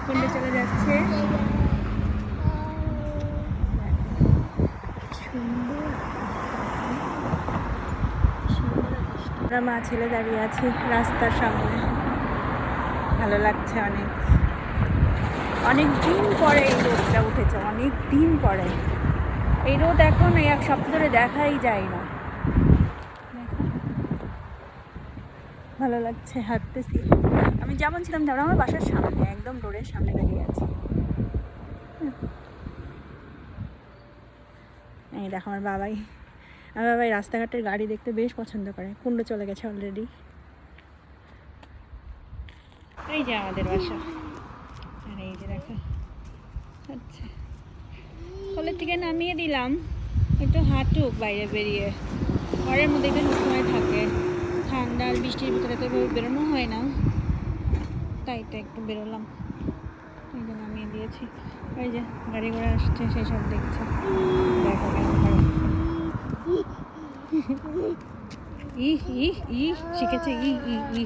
কুণ্ডে চলে যাচ্ছে। আমরা মা ছেলে দাঁড়িয়ে আছি রাস্তার সামনে, ভালো লাগছে অনেক। অনেক দিন পরে এই রোদটা উঠেছে, অনেক দিন পরে। এই রোদ এখন এই এক সপ্তাহ ধরে দেখাই যায় না। ভালো লাগছে, হাঁটতেছি। আমি যেমন ছিলাম তেমন, আমার বাসার সামনে, একদম রোডের সামনে দাঁড়িয়ে আছি। এই দেখো আমার বাবাই রাস্তাঘাটের গাড়ি দেখতে বেশ পছন্দ করে। কুণ্ড চলে গেছে অলরেডি। এই যে আমাদের বাসা, আর এই যে দেখো। আচ্ছা, কলের থেকে নামিয়ে দিলাম, একটু হাঁটুক বাইরে বেরিয়ে। ঘরের মধ্যে একটু সবসময় থাকে, ঠান্ডা আর বৃষ্টির ভিতরে তো বেরোনো হয় না, তাই তো একটু বেরোলাম। এই যে নামিয়ে দিয়েছি, ওই যে গাড়ি ঘোড়া আসছে সেই সব দেখছে। দেখো কেমন করে ই ই ই শিখেছে, ই ই ই